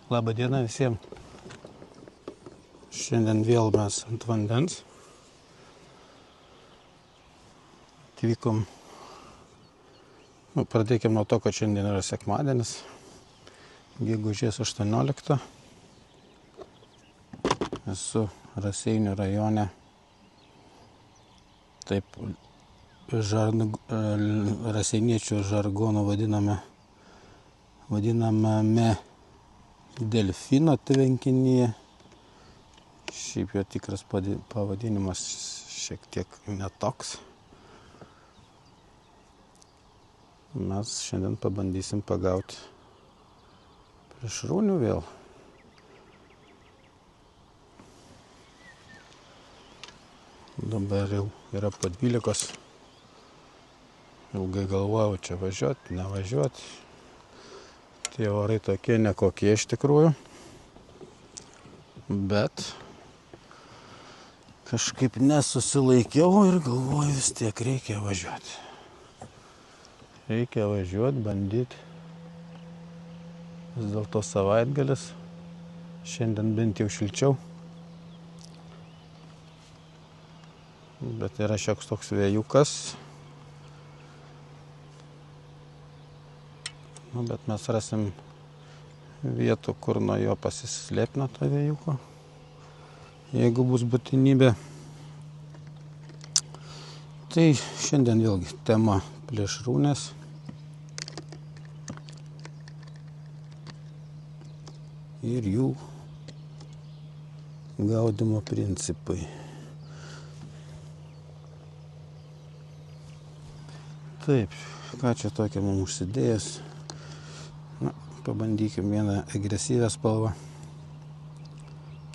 Labą dieną visiems. Šiandien vėl mes ant vandens. Atvykom. Pradėkime nuo to, kad šiandien yra sekmadienis. Gegužės 18. Esu Raseinių rajone. Taip raseiniečių žargonu vadinamame Delfino tvenkinyje. Šiaip jo tikras pavadinimas šiek tiek netoks. Mes šiandien pabandysim pagauti plėšrūnių vėl. Dabar jau yra po 12. Ilgai galvojau, čia važiuoti, nevažiuoti. Tie orai tokie nekokie iš tikrųjų. Bet kažkaip nesusilaikiau ir galvoju, vis tiek reikia važiuoti. Reikia važiuoti, bandyti. Vis dėlto savaitgalis. Šiandien bent jau šilčiau. Bet yra šioks toks vėjukas. Bet mes rasim vietų, kur nuo jo pasislėpti nuo to vėjuko. Jeigu bus būtinybė. Tai šiandien vėlgi tema plėšrūnės. Ir jų gaudymo principai. Taip, ką čia tokia mums užsidėjęs? Pabandykim vieną agresyvę spalvą,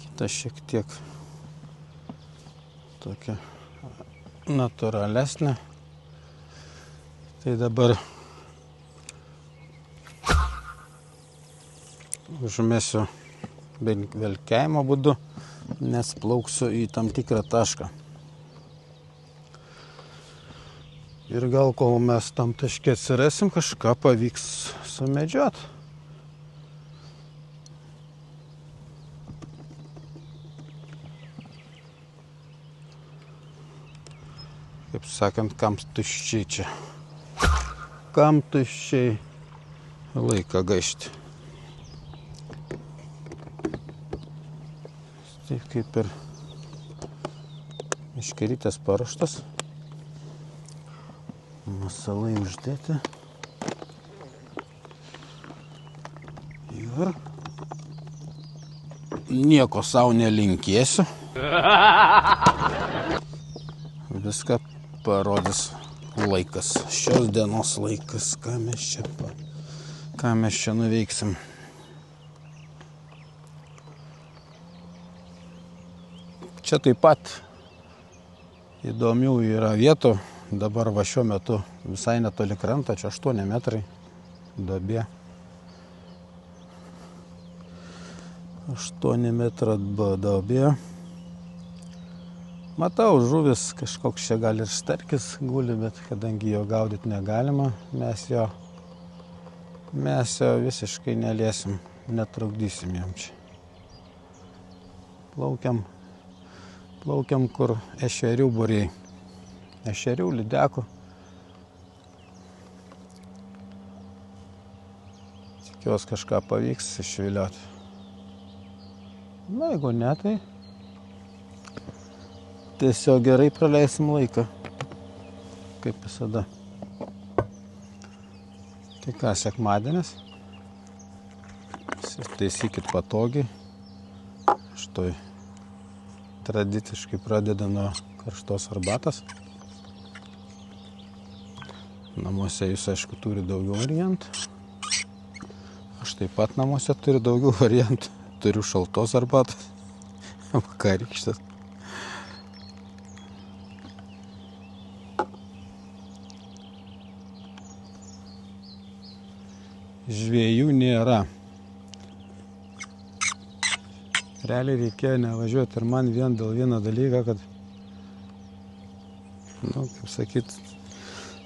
kitą šiek tiek tokią natūralesnę. Tai dabar užmesiu velkiajimo būdu, nes plauksiu į tam tikrą tašką. Ir gal kol mes tam taške atsirasim, kažką pavyks sumedžioti. Kaip sakant, kam tuščiai čia. Kam tuščiai laiką gaišti. Taip kaip ir meškerytės paruoštas. Masalai uždėti. Ir nieko savo nelinkėsiu. Viską parodys laikas. Šios dienos laikas. Ką mes čia nuveiksim. Čia taip pat įdomių yra vietų. Dabar va šiuo metu visai netoli krantą. Čia 8 metrai duobė. 8 metrų duobė. Matau, žuvis kažkoks čia gali ir starkis guli, bet kadangi jo gaudyti negalima, mes jo visiškai neliesim, netrukdysim jam čia. Plaukiam kur ešerių būriai. Ešerių, lydekų. Tikiuosi kažką pavyks išvilioti. Na, jeigu ne, tai tiesiog gerai praleisim laiką, kaip visada. Tai ką, sekmadienis. Taisykit patogiai. Štai tradiciškai pradeda nuo karštos arbatos. Namuose jūs, aišku, turi daugiau variantų. Aš taip pat namuose turiu daugiau variantų. Turiu šaltos arbatos, vakarykštės. Žvėjų nėra. Realiai reikėjo nevažiuoti ir man vien dėl vieno dalyko, kad, kaip sakyt,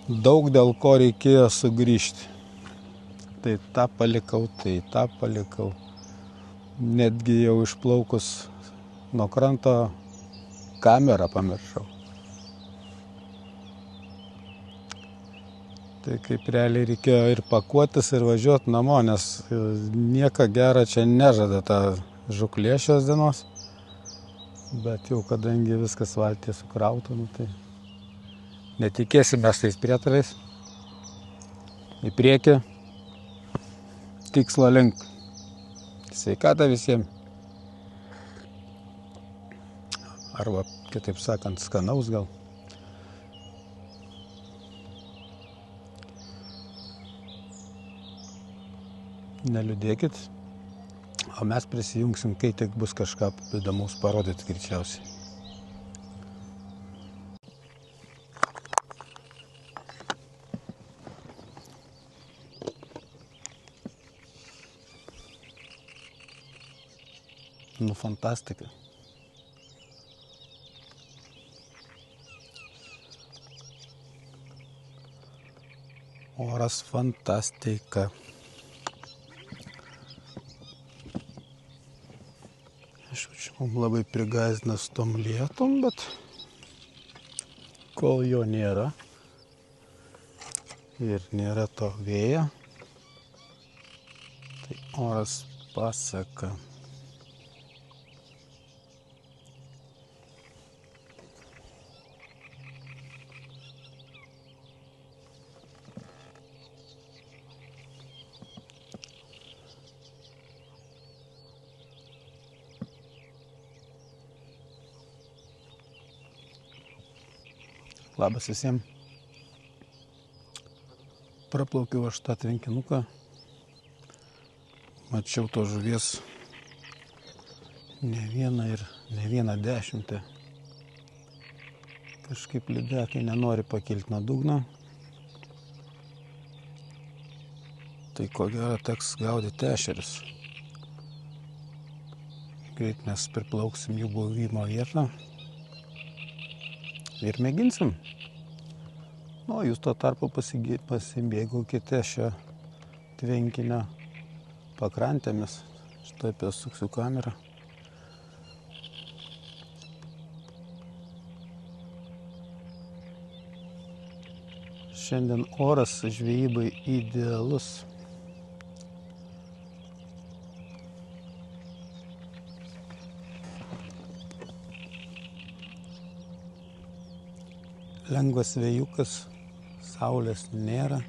daug dėl ko reikėjo sugrįžti. Tai tą palikau, tai tą palikau. netgi jau išplaukus nuo kranto kamerą pamiršau. Tai kaip realiai reikėjo ir pakuotis, ir važiuoti namo, nes nieko gero čia nežada ta žuklė šios dienos. Bet jau kadangi viskas valtyje sukrauta, tai netikėsim mes tais prietarais. Į priekį, tikslo link. Sveikata visiems. Arba, kitaip sakant, skanaus gal. Neliūdėkit, o mes prisijungsim, kai tik bus kažką įdomaus parodyti greičiausiai. Nu, fantastika. Oras fantastika. Aš mums labai prigąsdina su tom lietom, bet kol jo nėra ir nėra to vėjo, tai oras pasaka. Labas visiems. Praplaukiau aš tą tvenkinuką. Mačiau to žuvies ne vieną ir ne vieną dešimtį. Kažkaip lydekai nenori pakilti nuo dugno. Tai ko gero teks gaudyti ešerius. Greit mes priplauksim jų buvimo vietą. Ir mėginsim. O jūs tuo tarpu pasibėgaukite šio tvenkinio pakrantėmis. Štai pasuksiu kamerą. Šiandien oras žvejybai idealus. Lengvas vėjukas, saulės nėra.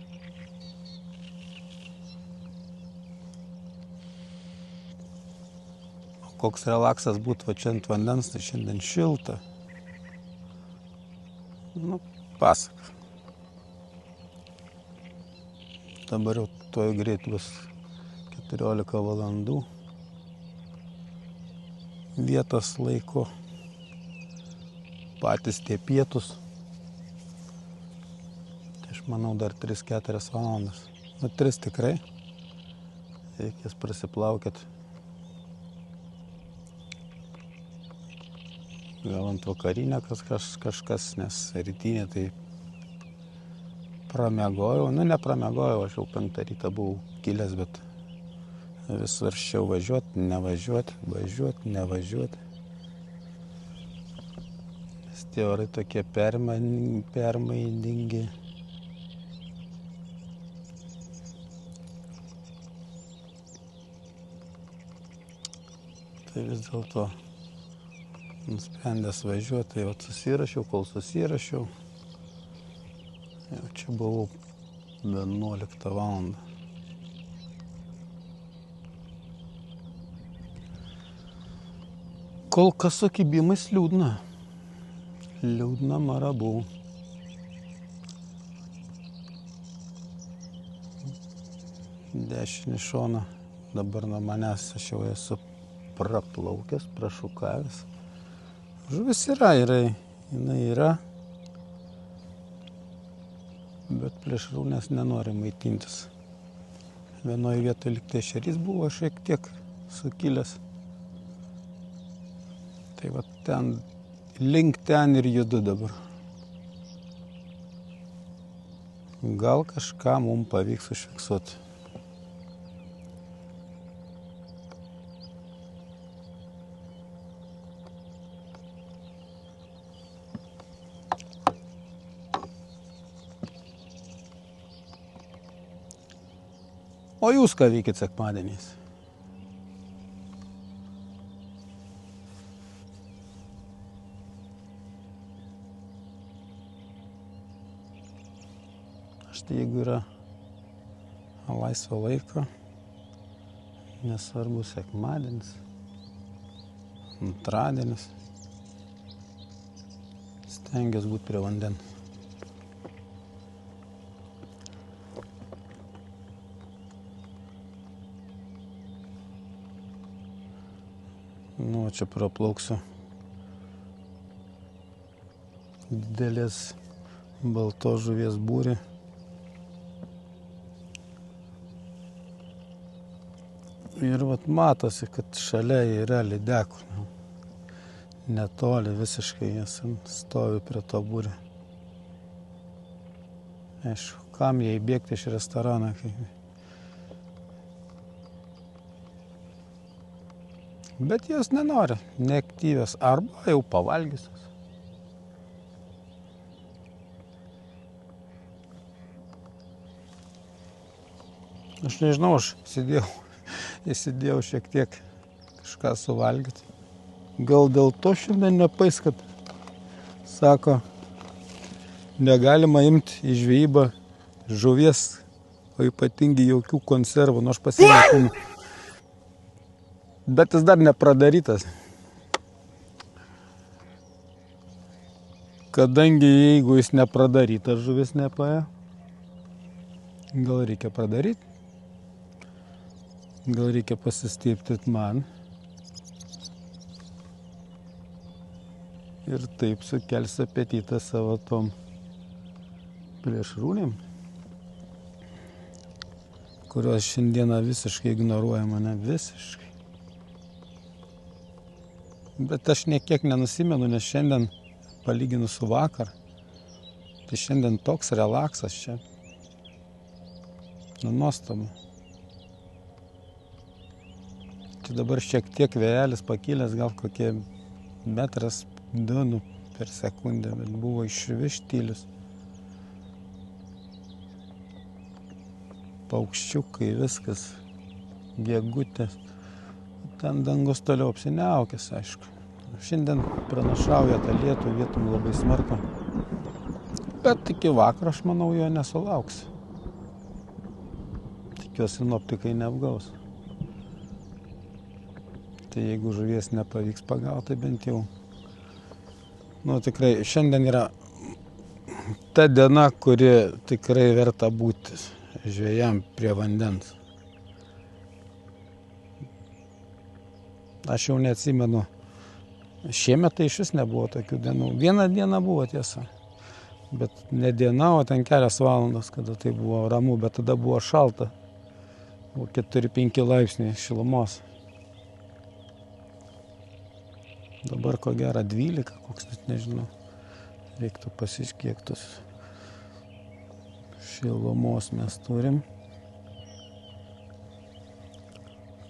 O koks relaksas būtų va čia ant vandens, tai šiandien šilta. Nu, pasaka. Dabar jau toj greit bus 14 valandų. Vietos laiko. Patys tie pietus. Manau, dar 3-4 valandas. Nu, 3 tikrai. Reikės prasiplaukėt. Gal ant vakarinę kažkas, nes rytinė tai pramiegojau. Nu, nepramiegojau, aš jau 5 rytą buvau kilęs, bet vis svarsčiau važiuoti, nevažiuoti. Nes tie orai tokie permainingi. Tai vis dėlto nusprendęs važiuoti, tai jau susirašiau, kol susirašiau. Jau čia buvau 11 valandą. Kol kas su kibimais liūdna. Liūdna marabų. Dešinį šoną. Dabar nuo manęs aš jau esu praplaukęs, prašukavęs. Žuvis jinai yra, bet plėšrūnės nenori maitintis. Vienoje vietoje lyg tai ešerys buvo šiek tiek sukilęs. Tai va ten, link ten ir judu dabar. Gal kažką mums pavyks užfiksuoti. O jūs ką veikit sekmadieniais? Štai jeigu yra laisvo laiko, nesvarbu sekmadienis, antradienis, stengiuosi būti prie vandens. Nu, čia praplauksiu didelės baltos žuvies būrį. Ir vat matosi, kad šalia yra lydekų. Netoli visiškai jis stovi prie to būrio. Aišku, kam jie įbėgti iš restorano? Bet jos nenori, neaktyvios, arba jau pavalgysios. Aš nežinau, aš įsidėjau šiek tiek kažką suvalgyti. Gal dėl to šiandien nepais, kad sako, negalima imti į žvejybą žuvies, o ypatingai jokių konservų, nu aš pasiėmiau. Bet jis dar nepradarytas. Kadangi jeigu jis nepradarytas, žuvis nepaėjo, gal reikia pradaryti. Gal reikia pasistiprinti man ir taip sukelsi apetitą savo tom plėšrūnėm, kurios šiandieną visiškai ignoruoja mane, visiškai. Bet aš niekiek nenusimenu, nes šiandien, palyginu su vakar, tai šiandien toks relaksas čia. Nuostabu. Tai dabar šiek tiek vėjelis pakilęs, gal kokie metras, du per sekundę, bet buvo išvis tylius. Paukščiukai, viskas, gegutės. Ten dangus toliau apsiniaukęs, aišku. Šiandien pranašauja tą lietų, vietom labai smarką. Bet iki vakaro, aš manau, jo nesulauks. Tikiuosi, sinoptikai neapgaus. Tai jeigu žuvies nepavyks pagauti, tai bent jau, nu tikrai, šiandien yra ta diena, kuri tikrai verta būti žvejam prie vandens. Aš jau neatsimenu, šiemet tai išvis nebuvo tokių dienų. Vieną dieną buvo, tiesa, bet ne diena, o ten kelias valandos, kada tai buvo ramu, bet tada buvo šalta, buvo 4-5 laipsniai šilumos. Dabar ko gero 12, koks net nežinau. Reiktų pasižiūrėti, kiek tos šilumos mes turim.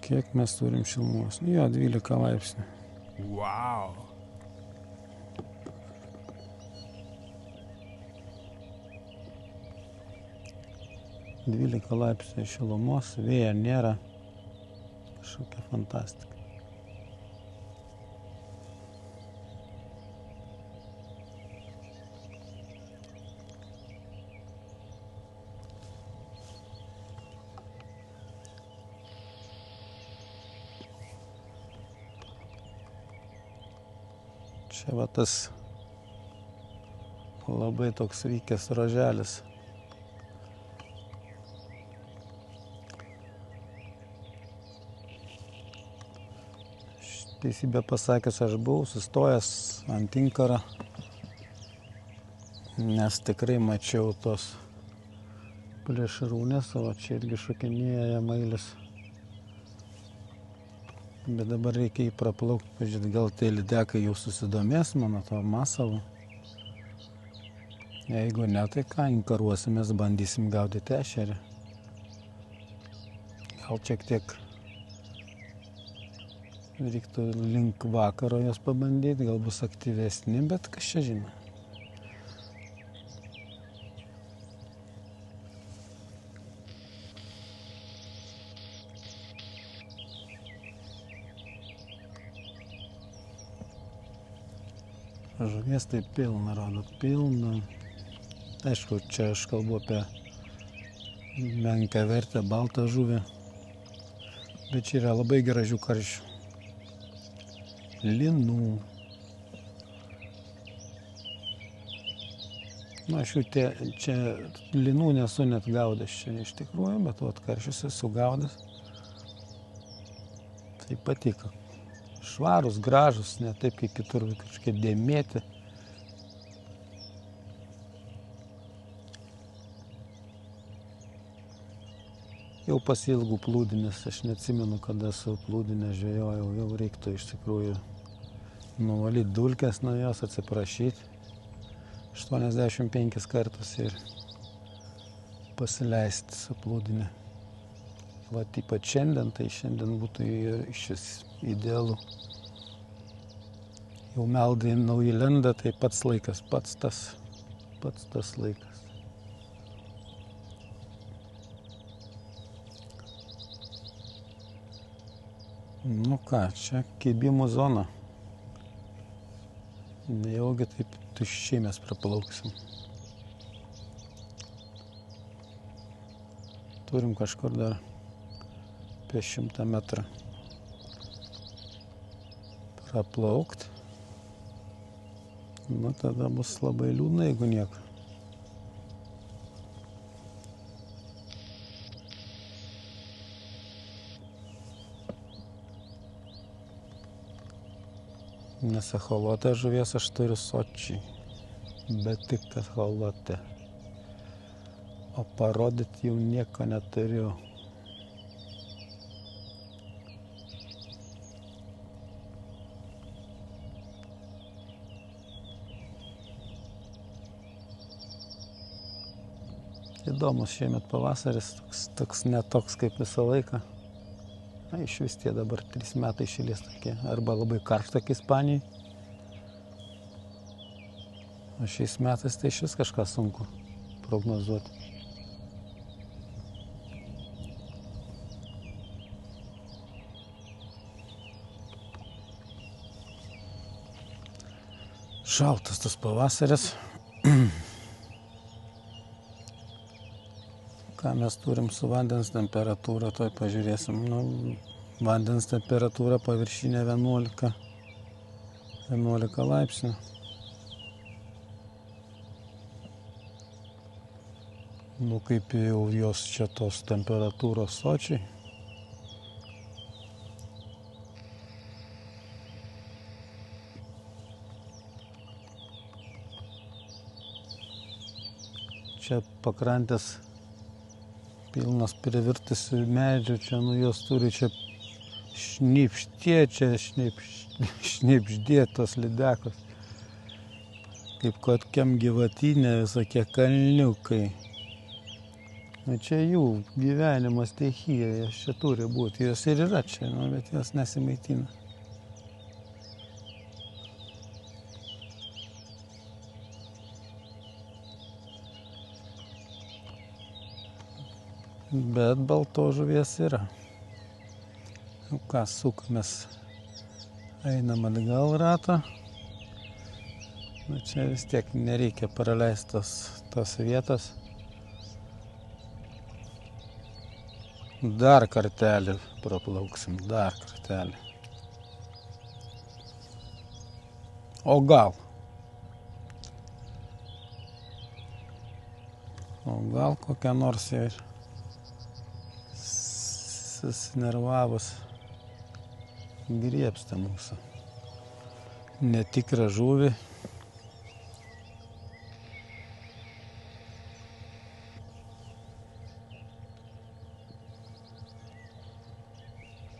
Kiek mes turim šilumos? Jo, 12 laipsnių. Wow. – 12 laipsnių šilumos, vėjo nėra. Kažkokia fantastika. Čia va tas labai toks vykęs ruoželis. Teisybę pasakius, aš buvau sustojęs ant inkaro, nes tikrai mačiau tos plėšrūnės, o čia irgi šokinėja jamailis. Bet dabar reikia jį praplaukti, pažiūrėti, gal tie lydekai jau susidomės mano to masalu. Jeigu ne, tai ką, inkaruosimės, bandysim gaudyti ešerį. Gal šiek tiek reiktų link vakaro jos pabandyti, gal bus aktyvesni, bet kas čia žino. Žuvies tai pilna, rodo, pilna. Aišku, čia aš kalbu apie menką vertę baltą žuvį, bet čia yra labai gražių karšių. Linų. Nu, aš jų čia linų nesu net gaudęs čia iš tikrųjų, bet vat karšius esu gaudęs. Tai patiko. Švarus, gražus, ne taip kaip kitur kažkokie dėmėti. Jau pasilgų plūdinės, aš neatsimenu, kada su plūdinė žvejojau, jau reiktų iš tikrųjų nuvalyti dulkes nuo jos, atsiprašyti 85 kartus ir pasileisti su plūdinė. Vat ypač šiandien, tai šiandien būtų šis idealu. Jau meldai nauji lenda, tai pats laikas, pats tas laikas. Nu ką, čia kibimo zona. Nejaugi taip tuščiai mes praplauksim. Turim kažkur dar apie 100 metrų praplaukt. Nu tada bus labai liūdna, jeigu nieko. Nes echolotę žuvies aš turiu sočiai, bet tik echolotę. O parodyti jau nieko neturiu. Įdomus šiemet pavasaris, toks netoks kaip visą laiką. Na, iš vis tie dabar 3 metai šilės tokie, arba labai karšta kaip Ispanijai. O šiais metais tai iš vis kažką sunku prognozuoti. Šaltas tas pavasaris. Ką mes turim su vandens temperatūra, toj pažiūrėsim. Nu, vandens temperatūra paviršinė 11 laipsnių. Nu, kaip jau jos čia tos temperatūros sočiai. Čia pakrantės pilnas privirtusių medžių, čia nu jos turi čia šnipštė, čia šnipždė tos lydekos. Kaip kokiam gyvatynė visokie kalniukai. Nu, čia jų gyvenimo stichija, jos čia turi būti, jos ir yra čia, nu, bet jos nesimaitina. Bet balto žuvies yra. Nu ką, sukamės, einam atgal ratą. Nu, čia vis tiek nereikia praleisti tos vietos. Dar kartelį praplauksim, dar kartelį. O gal kokia nors ir susinervavus griebsta mūsų netikrą žuvį.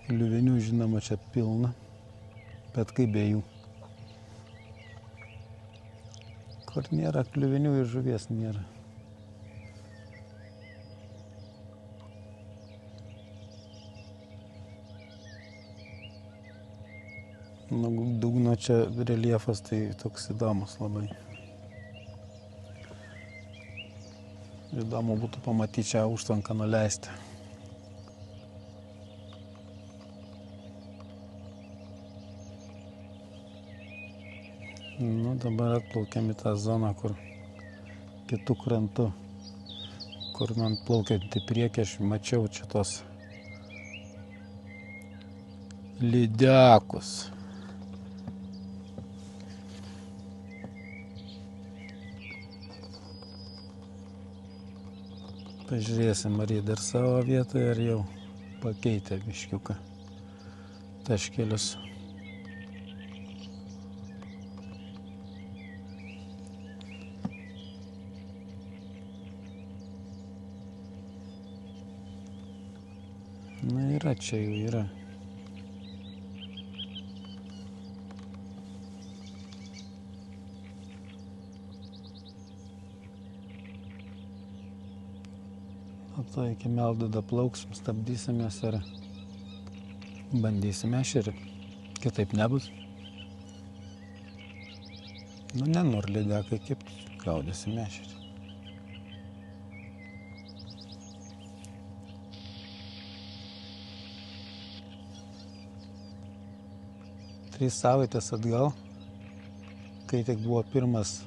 Kliuvinių, žinoma, čia pilna, bet kaip be jų. Kur nėra kliuvinių ir žuvies nėra. Nu, dugno čia reljefas tai toks įdomus labai. Įdomu būtų pamatyti čia užtvanką nuleisti. Nu, dabar atplaukiam į tą zoną, kur kitų krantų, kur man plaukiant į priekį, aš mačiau čia tos lydekus. Pažiūrėsim, ar jie dar savo vietoje, ar jau pakeitė biškiuką taškelius. Na, yra, čia jau yra. O to iki Meldado plauksim, stabdysimės ir bandysim ešerį. Kitaip nebus. Nu, nenor lydekai kipt, gaudysim ešerį. Trys savaitės atgal, kai tik buvo pirmas,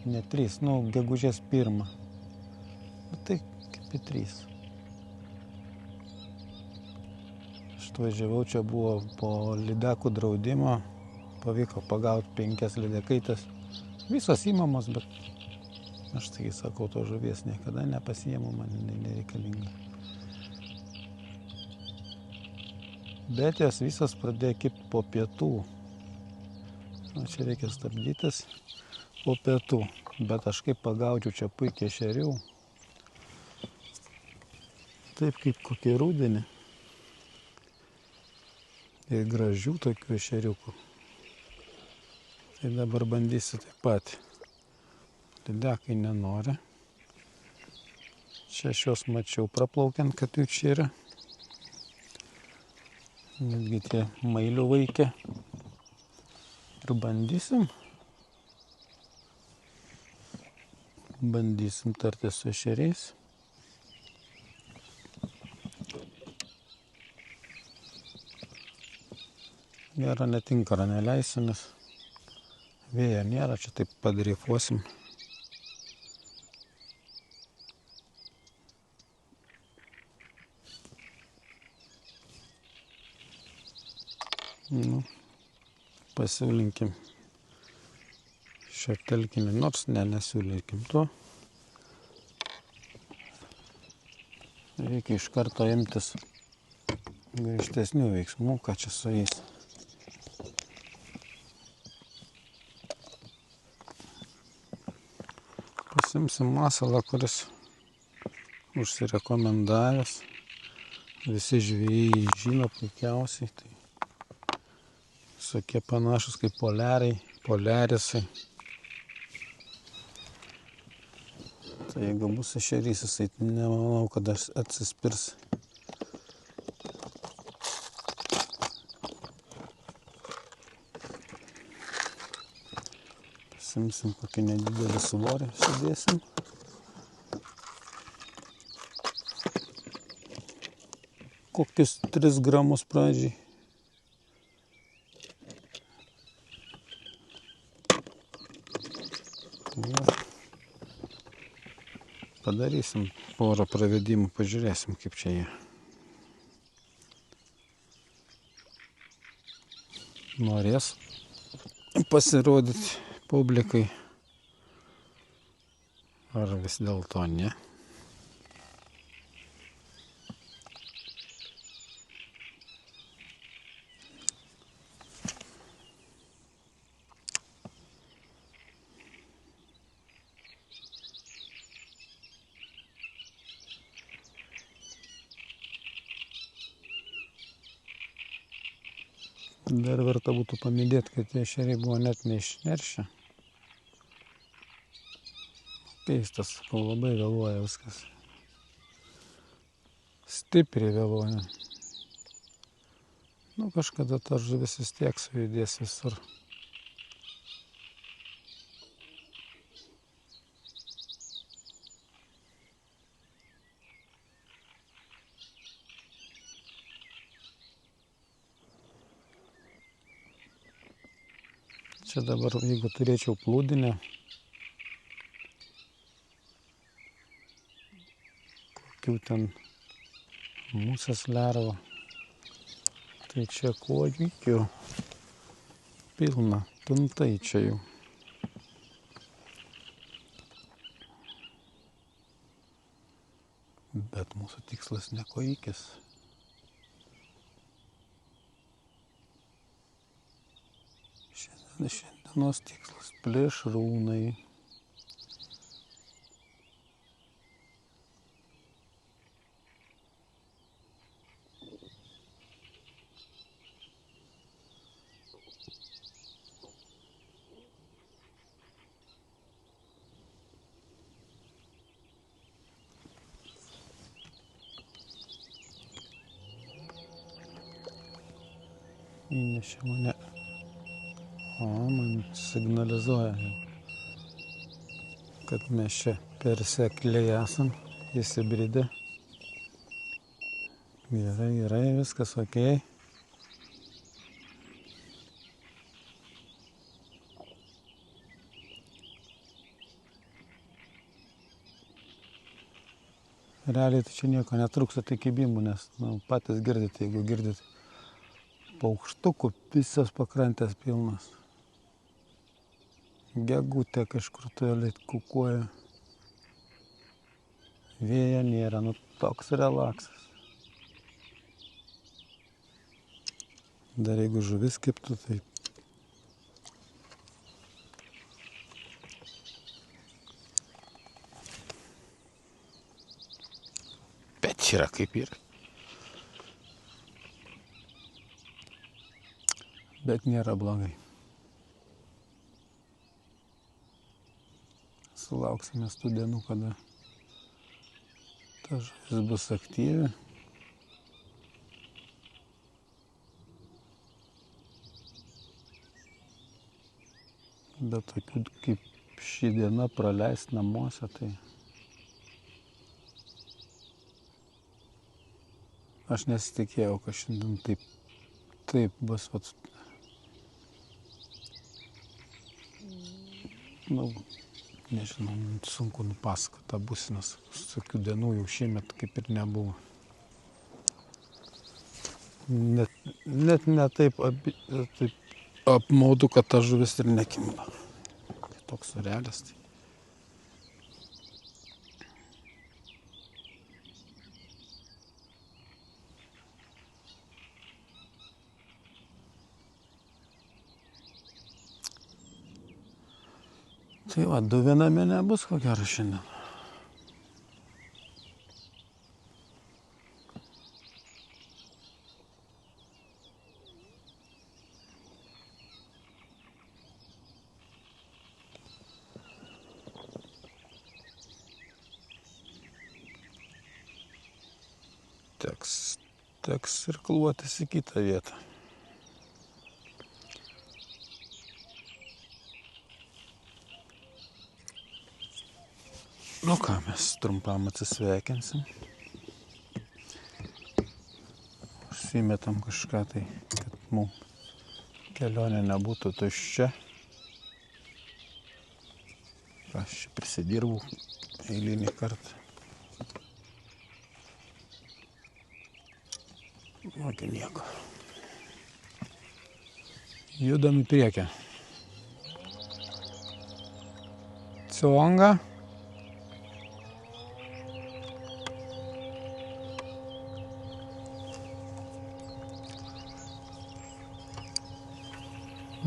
ne 3, nu, gegužės 1. Nu, tai kaip į 3. Aš atvažiavau, čia buvo po lydekų draudimo, pavyko pagauti 5 lydekaites. Visos įmamos, bet aš tai sakau, to žuvies niekada nepasiėmu, man nereikalinga. Bet jos visos pradėjo kipti po pietų. Na, čia reikia stabdytis po pietų. Bet aš kaip pagaudžiu čia puikiai ešerių. Taip kaip kokį rudenį. Ir gražių tokių ešeriukų. Tai dabar bandysiu taip pat. Lydekai nenori. Čia aš juos mačiau praplaukiant, kad jų čia yra. Netgi tie mailių vaikė. Ir bandysim tartis su ešeriais. Gero netinkaro neleisim, nes vėjo nėra, čia taip padreifuosim. Nu, pasiūlinkim šio telkinį, nors nesiūlinkim to. Reikia iš karto imtis griežtesnių veiksmų, ką čia su jais. Pasimsim masalą, kuris užsirekomendavęs. Visi žvejai žino puikiausiai. Tai visokie panašus kaip poliarai, poliarisai. Tai jeigu bus ešerys, jisai nemanau, kad atsispirs. Pasimsim kokį nedidelį svorį, sudėsim. Kokius 3 gramus pradžiai. Padarysim porą pravedimų, pažiūrėsim, kaip čia jie norės pasirodyti publikai, ar vis dėlto ne. Dar verta būtų paminėti, kad tie ešeriai buvo net neišneršę. Keistas, sakau, labai vėluoja viskas. Stipriai vėluoja. Nu, kažkada ta žuvis vis tiek sujudės visur. Čia dabar, jeigu turėčiau plūdinę, kokių ten musės lervų, tai čia kuogių pilna, tuntai čia jau. Bet mūsų tikslas ne kojikis. Šiandienos tikslas plėšrūnai. Įnešė mane. O, man signalizuoja, kad mes čia per sekliai esam, įsibridę. Gerai, viskas okei. Realiai tai čia nieko netrūksta, tai kibimų, nes patys girdite, jeigu girdite. Paukštukų visos pakrantės pilnas. Gegutė kažkur toli kukuoja. Vėja nėra, toks relaksas. Dar jeigu žuvis kibtų, tai... Bet yra kaip yra. Bet nėra blogai. Sulauksime tų dienų, kada ta žuvis bus aktyvi. Bet tokių kaip šį dieną praleist namuose, tai aš nesitikėjau, kad šiandien taip bus. Nežinau, sunku nupasakoti tą būseną. Tokių dienų jau šiemet kaip ir nebuvo. Net ne taip apmaudu, kad ta žuvis ir nekimba. Toks surelis. Tai va, du viename nebus ko gero šiandien. Teks irkluotis į kitą vietą. Nu ką, mes trumpam atsisveikinsim. Užsimetam kažką tai, kad mums kelionė nebūtų tuščia. Aš čia prisidirbau eilinį kartą. Ogi nieko. Judam į priekį. Cionga.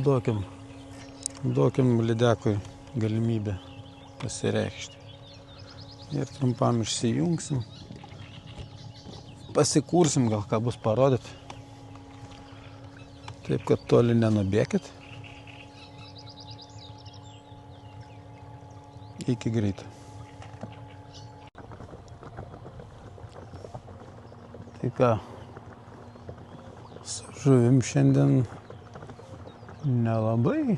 Duokim lydekui galimybę pasireikšti. Ir trumpam išsijungsim. Pasikursim, gal ką bus parodyti. Taip, kad toli nenubėkit. Iki greito. Tai ką, su žuvim šiandien nelabai.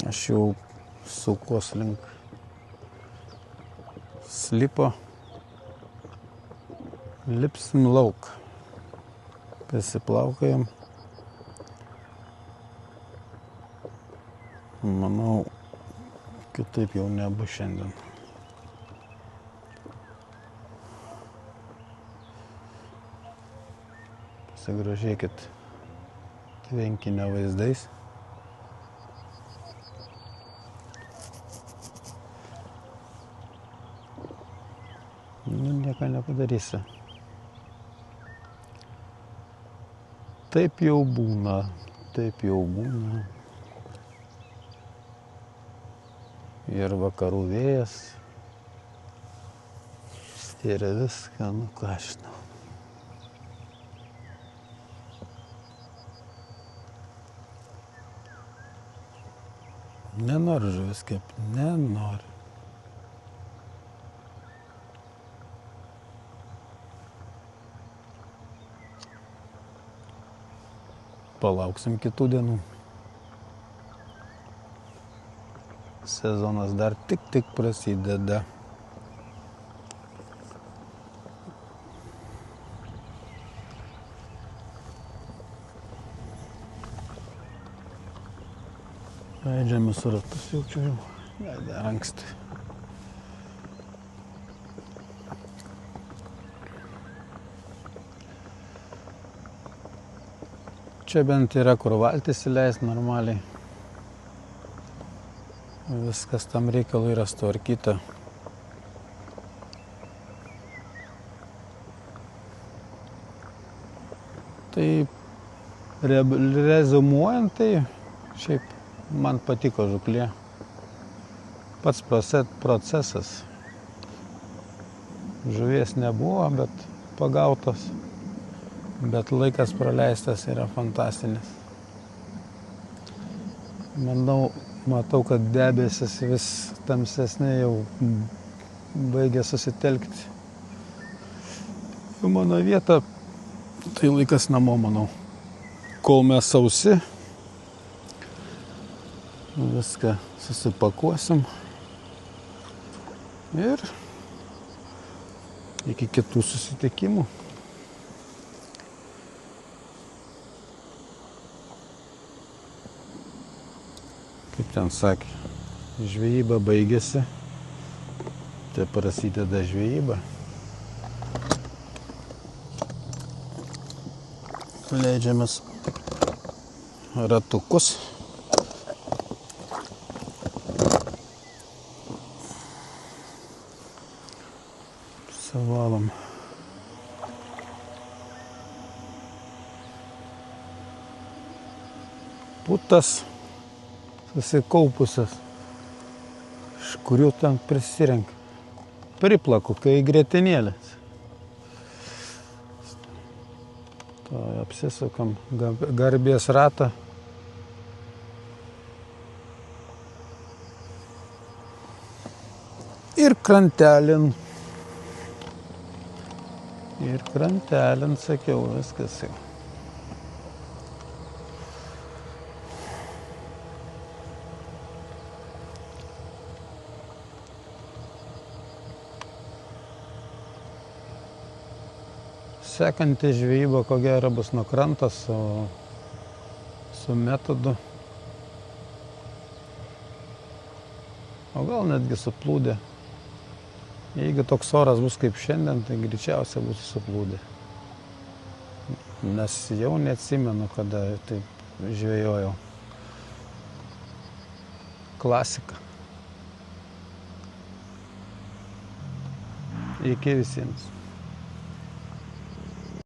Aš jau saukos link slipo. Lipsim lauk. Pasiplaukojam. Manau, kitaip jau nebus šiandien. Pasigrožėkit tvenkinio vaizdais. Nu, nieko nepadarysi. Taip jau būna, taip jau būna. Ir vakarų vėjas. Ir viską, nu ką aš žinau. Nenoriu žuvis kepti, nenoriu. Palauksim kitų dienų. Sezonas dar tik prasideda. Leidžiamės ratus jaučiu jau. Dar anksti. Čia bent yra kur valtis įleist normaliai. Viskas tam reikalui yra sutvarkyta. Tai rezumuojant, tai šiaip man patiko žuklė. Pats procesas. Žuvies nebuvo, bet pagautas. Bet laikas praleistas yra fantastinis. Matau, kad debesis vis tamsesnė jau baigia susitelkti. Jau mano vieta, tai laikas namo, manau. Kol mes sausi, viską susipakuosim ir iki kitų susitikimų. Kaip ten sakė, žvejyba baigėsi, tai prasideda žvejyba. Leidžiamės ratukus. Savalom. Putas susikaupusias, iš kurių ten prisirenka. Priplaku, kai grietinėlės. Apsisukam garbės ratą. Ir krantelin. Ir krantelin, sakiau, viskas jau. Sekanti žvejyba, ko gero, bus nuo kranto su metodu. O gal netgi su plūdė. Jeigu toks oras bus kaip šiandien, tai greičiausiai bus su plūdė. Nes jau neatsimenu, kada taip žvejojau. Klasika. Iki visiems.